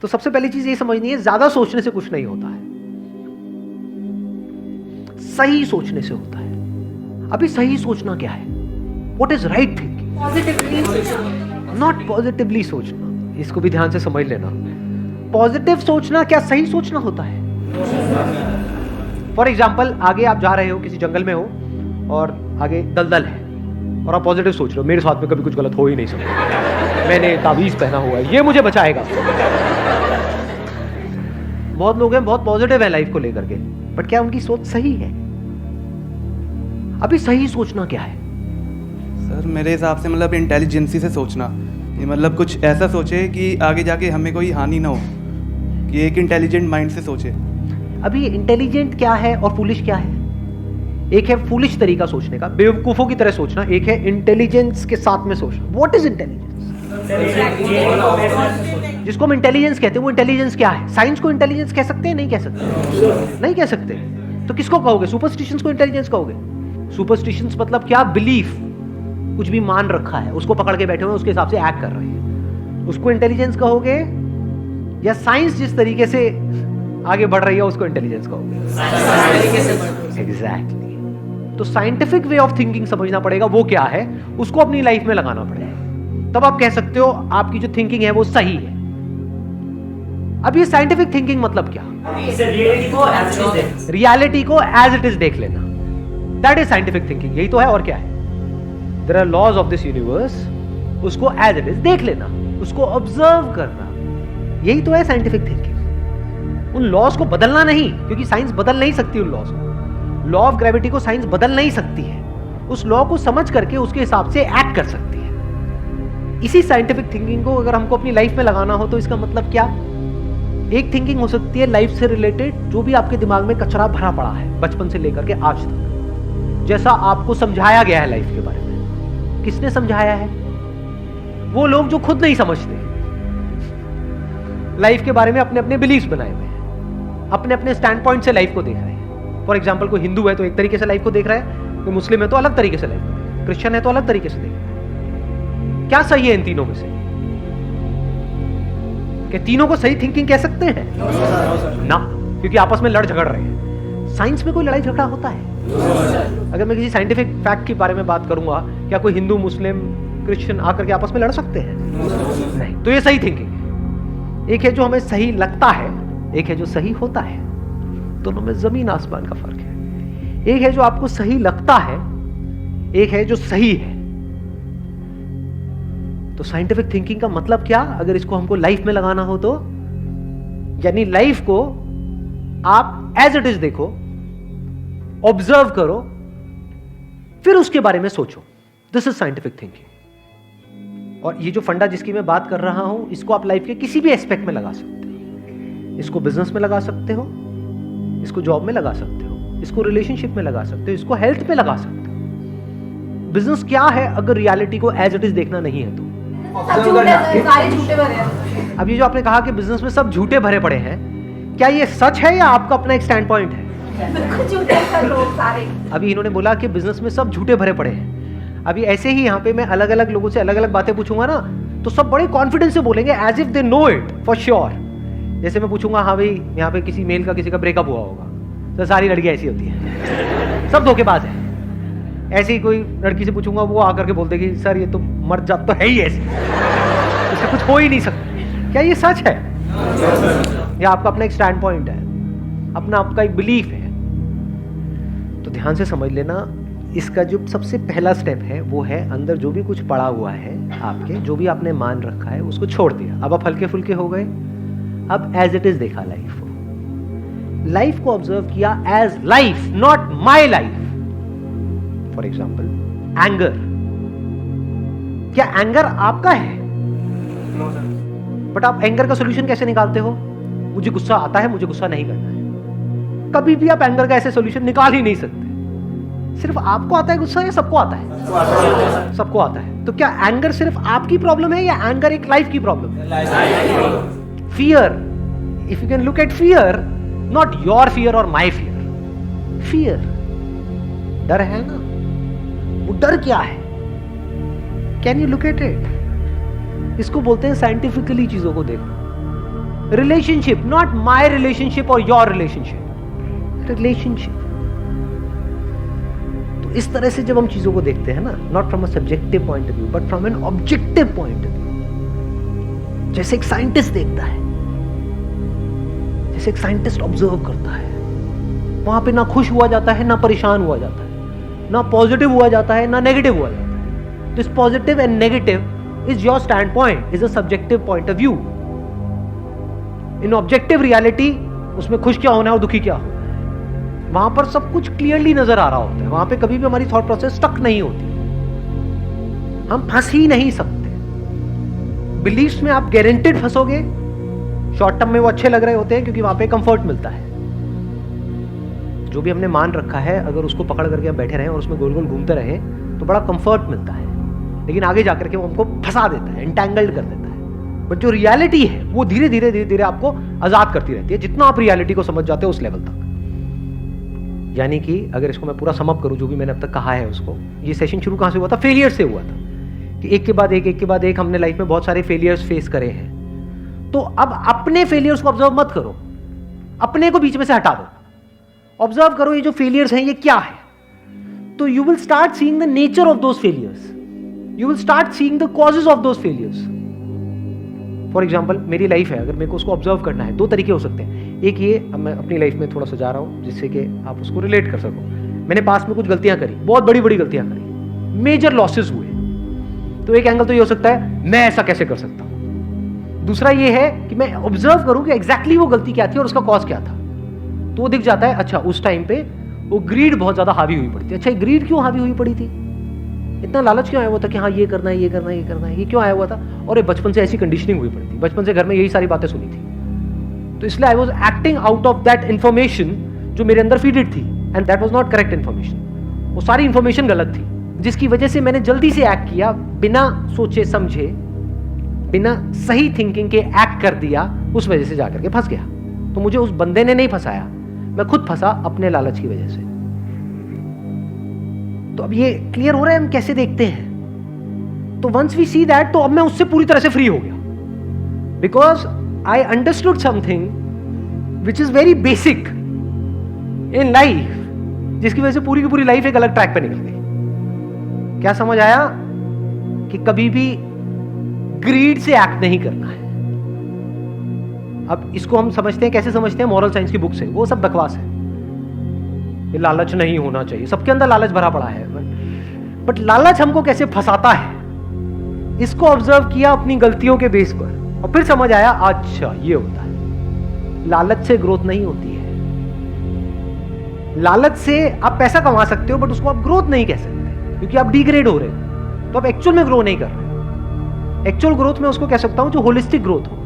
तो सबसे पहली चीज ये समझनी है, ज्यादा सोचने से कुछ नहीं होता है, सही सोचने से होता है। अभी सही सोचना क्या है? What is right thinking? Not positively सोचना। इसको भी ध्यान से समझ लेना। पॉजिटिव सोचना क्या सही सोचना होता है? फॉर एग्जाम्पल, आगे आप जा रहे हो, किसी जंगल में हो और आगे दलदल है और आप पॉजिटिव सोच रहे हो, मेरे साथ में कभी कुछ गलत हो ही नहीं सकता, मैंने तावीज पहना हुआ है, ये मुझे बचाएगा। बहुत लोग हैं बहुत पॉजिटिव है लाइफ को लेकर के, बट क्या उनकी सोच सही है? अभी सही सोचना क्या है? सर मेरे हिसाब से मतलब इंटेलिजेंसी से सोचना, ये मतलब कुछ ऐसा सोचे कि आगे जाके हमें कोई हानि ना हो, कि एक इंटेलिजेंट माइंड से सोचे। अभी इंटेलिजेंट क्या है और फूलिश क्या है? एक है फूलिश तरीका सोचने का, बेवकूफों की तरह सोचना, एक है इंटेलिजेंस के साथ में सोचना। What is intelligence? जिसको हम इंटेलिजेंस कहते हैं वो इंटेलिजेंस क्या है? साइंस को इंटेलिजेंस कह सकते हैं? नहीं कह सकते? नहीं कह सकते। तो किसको कहोगे? सुपरस्टिशंस को इंटेलिजेंस कहोगे? सुपरस्टिशंस मतलब क्या? बिलीफ, कुछ भी मान रखा है, उसको पकड़ के बैठे हुए, उसके हिसाब से एक्ट कर रहे हैं, उसको इंटेलिजेंस कहोगे? या साइंस जिस तरीके से आगे बढ़ रही है उसको इंटेलिजेंस कहोगे? एग्जैक्टली। तो साइंटिफिक वे ऑफ थिंकिंग समझना पड़ेगा, वो क्या है, उसको अपनी लाइफ में लगाना पड़ेगा, तब आप कह सकते हो आपकी जो थिंकिंग है वो सही है। अब ये साइंटिफिक थिंकिंग मतलब क्या? रियलिटी को एज इट इज देख लेना, दैट इज साइंटिफिक थिंकिंग। यही तो है, और क्या है? There are laws of this universe, उसको एज इट इज देख लेना, उसको ऑब्जर्व करना, यही तो है साइंटिफिक थिंकिंग। उन लॉज को बदलना नहीं, क्योंकि साइंस बदल नहीं सकती उन लॉज को। लॉ ऑफ ग्रेविटी को साइंस बदल नहीं सकती है, उस लॉ को समझ करके उसके हिसाब से एक्ट कर सकती है। इसी साइंटिफिक थिंकिंग को अगर हमको अपनी लाइफ में लगाना हो तो इसका मतलब क्या? एक थिंकिंग हो सकती है लाइफ से रिलेटेड, जो भी आपके दिमाग में कचरा भरा पड़ा है बचपन से लेकर के आज तक, जैसा आपको समझाया गया है लाइफ के बारे में। किसने समझाया है? वो लोग जो खुद नहीं समझते, लाइफ के बारे में अपने अपने बिलीव्स बनाए हुए हैं, अपने अपने स्टैंड पॉइंट से लाइफ को देख रहे हैं। फॉर एग्जाम्पल, कोई हिंदू है तो एक तरीके से लाइफ को देख रहा है, कोई मुस्लिम है तो अलग तरीके से लाइफ को देख रहा है, क्रिश्चियन है तो अलग तरीके से देख रहा है। क्या सही है इन तीनों में से? क्या तीनों को सही थिंकिंग कह सकते हैं? ना, क्योंकि आपस में लड़ झगड़ रहे हैं। साइंस में कोई लड़ाई झगड़ा होता है? अगर मैं किसी साइंटिफिक फैक्ट के बारे में बात करूंगा, क्या कोई हिंदू मुस्लिम क्रिश्चियन आकर के आपस में लड़ सकते हैं? नहीं। तो ये सही थिंकिंग है। एक है जो हमें सही लगता है, एक है जो सही होता है। दोनों में जमीन आसमान का फर्क है। एक है जो आपको सही लगता है, एक है जो सही है। तो साइंटिफिक थिंकिंग का मतलब क्या, अगर इसको हमको लाइफ में लगाना हो तो, यानी लाइफ को आप एज इट इज देखो, ऑब्जर्व करो, फिर उसके बारे में सोचो। This is scientific thinking. और ये जो फंडा जिसकी मैं बात कर रहा हूं, इसको आप लाइफ के किसी भी एस्पेक्ट में लगा सकते हो। इसको बिजनेस में लगा सकते हो, इसको जॉब में लगा सकते हो, इसको रिलेशनशिप में लगा सकते हो, इसको हेल्थ में लगा सकते हो। बिजनेस क्या है अगर रियलिटी को एज इट इज देखना नहीं है तो? अब ये जो आपने कहा कि बिजनेस में सब झूठे भरे पड़े हैं, क्या ये सच है या आपका अपना एक स्टैंड पॉइंट है? अभी इन्होंने बोला कि बिजनेस में सब झूठे भरे पड़े हैं। अभी ऐसे ही यहाँ पे मैं अलग अलग लोगों से अलग अलग बातें पूछूंगा ना, तो सब बड़े कॉन्फिडेंस से बोलेंगे, as if they know it for sure. जैसे मैं पूछूंगा, हाँ भाई यहाँ पे किसी मेल का किसी का ब्रेकअप हुआ होगा, तो सारी लड़कियां ऐसी होती हैं, सब धोखेबाज है। ऐसे ही कोई लड़की से पूछूंगा, वो आकर के बोलते कि सर ये तो मर जात तो है ही ऐसी, इससे कुछ हो ही नहीं सकता। क्या ये सच है? या आपका अपना एक स्टैंड पॉइंट है, अपना आपका एक बिलीफ है? तो ध्यान से समझ लेना, इसका जो सबसे पहला स्टेप है वो है अंदर जो भी कुछ पड़ा हुआ है आपके, जो भी आपने मान रखा है उसको छोड़ दिया। अब आप हल्के फुल्के हो गए, अब एज इट इज देखा लाइफ को, लाइफ को ऑब्जर्व किया as life, not my life. For example, anger, क्या एंगर आपका है? बट आप एंगर का सोल्यूशन कैसे निकालते हो? मुझे गुस्सा आता है, मुझे गुस्सा नहीं करना है। कभी भी आप एंगर का ऐसे सोल्यूशन निकाल ही नहीं सकते। सिर्फ आपको आता है गुस्सा या सबको आता है? सबको आता है। तो क्या एंगर सिर्फ आपकी प्रॉब्लम है या एंगर एक लाइफ की प्रॉब्लम है? Fear, if you can look at fear, not your fear और माई फियर, फियर, डर है ना, वो डर क्या है? Can you look at it? इसको बोलते हैं साइंटिफिकली चीजों को देखना। रिलेशनशिप, नॉट माय रिलेशनशिप और योर रिलेशनशिप, रिलेशनशिप। तो इस तरह से जब हम चीजों को देखते हैं ना, not from a subjective point of view but from an objective point of view, जैसे एक साइंटिस्ट देखता है, जैसे एक साइंटिस्ट ऑब्जर्व करता है, वहां पे ना खुश हुआ जाता है, ना परेशान हुआ जाता है, ना पॉजिटिव हुआ जाता है, ना नेगेटिव हुआ जाता है। This positive and negative is your stand point, is a subjective point of view. In objective reality उसमें खुश क्या होना है और दुखी क्या होना है, वहां पर सब कुछ क्लियरली नजर आ रहा होता है। वहां पे कभी भी हमारी थॉट प्रोसेस स्टक नहीं होती, हम फंस ही नहीं सकते। बिलीफ्स में आप गारंटेड फंसोगे, शॉर्ट टर्म में वो अच्छे लग रहे होते हैं क्योंकि वहां पे कंफर्ट मिलता है। जो भी हमने मान रखा है, अगर उसको पकड़ करके हम बैठे रहें और उसमें गोल गोल घूमते रहें तो बड़ा कंफर्ट मिलता है, लेकिन आगे जाकर के वो हमको फंसा देता है, एंटैंगल्ड कर देता है। बट जो रियलिटी है वो धीरे धीरे धीरे धीरे आपको आजाद करती रहती है, जितना आप रियलिटी को समझ जाते हो उस लेवल तक। यानी कि अगर इसको मैं पूरा समअप करूं, जो भी मैंने अब तक कहा है उसको, ये सेशन शुरू कहां से हुआ था? फेलियर से हुआ था कि एक के बाद एक हमने लाइफ में बहुत सारे फेलियर्स फेस करे हैं। तो अब अपने फेलियर्स को ऑब्जर्व मत करो, अपने को बीच में से हटा दो, ऑब्जर्व करो ये जो फेलियर्स हैं ये क्या है। तो you will start seeing the nature of those failures, you will start seeing the causes of those failures. For example मेरी लाइफ है, अगर मेरे को उसको ऑब्जर्व करना है, दो तरीके हो सकते हैं। एक ये, अब मैं अपनी लाइफ में थोड़ा सा जा रहा हूं जिससे कि आप उसको रिलेट कर सको। मैंने पास्ट में कुछ गलतियां करी, बहुत बड़ी बड़ी गलतियां करी, मेजर लॉसेस हुए। तो एक एंगल तो ये हो सकता है मैं ऐसा कैसे कर सकता हूं। दूसरा ये है कि मैं ऑब्जर्व करूं कि एग्जैक्टली वो गलती क्या थी और उसका कॉज क्या था। तो वो दिख जाता है, अच्छा उस टाइम पे वो ग्रीड बहुत ज्यादा हावी हुई पड़ी थी। अच्छा ग्रीड क्यों हावी हुई पड़ी थी, इतना लालच क्यों आया हुआ था कि हाँ ये करना है, ये करना है, ये करना है, ये क्यों आया हुआ था? और ये बचपन से ऐसी कंडीशनिंग हुई पड़ी थी, बचपन से घर में यही सारी बातें सुनी थी। तो इसलिए I was acting out of that information जो मेरे अंदर फीडेड थी, and that was not correct information. वो सारी इंफॉर्मेशन गलत थी, जिसकी वजह से मैंने जल्दी से एक्ट किया, बिना सोचे समझे, बिना सही थिंकिंग के एक्ट कर दिया, उस वजह से जाकर के फंस गया। तो मुझे उस बंदे ने नहीं फंसाया, मैं खुद फंसा अपने लालच की वजह से। तो अब ये क्लियर हो रहा है हम कैसे देखते हैं। तो वंस वी सी दैट, तो अब मैं उससे पूरी तरह से फ्री हो गया, because I understood something which is very basic in life, जिसकी वजह से पूरी की पूरी लाइफ एक अलग ट्रैक पे निकल गई। क्या समझ आया? कि कभी भी ग्रीड से एक्ट नहीं करना है। अब इसको हम समझते हैं, कैसे समझते हैं? मॉरल साइंस की बुक से। वो सब बकवास है, ये लालच नहीं होना चाहिए, सबके अंदर लालच भरा पड़ा है। बट लालच हमको कैसे फंसाता है, इसको ऑब्जर्व किया अपनी गलतियों के बेस पर, और फिर समझ आया अच्छा ये होता है। लालच से ग्रोथ नहीं होती है। लालच से आप पैसा कमा सकते हो, बट उसको आप ग्रोथ नहीं कह सकते, क्योंकि आप डिग्रेड हो रहे हो। तो आप एक्चुअल में ग्रो नहीं कर रहे। एक्चुअल ग्रोथ में उसको कह सकता हूं जो होलिस्टिक ग्रोथ हो,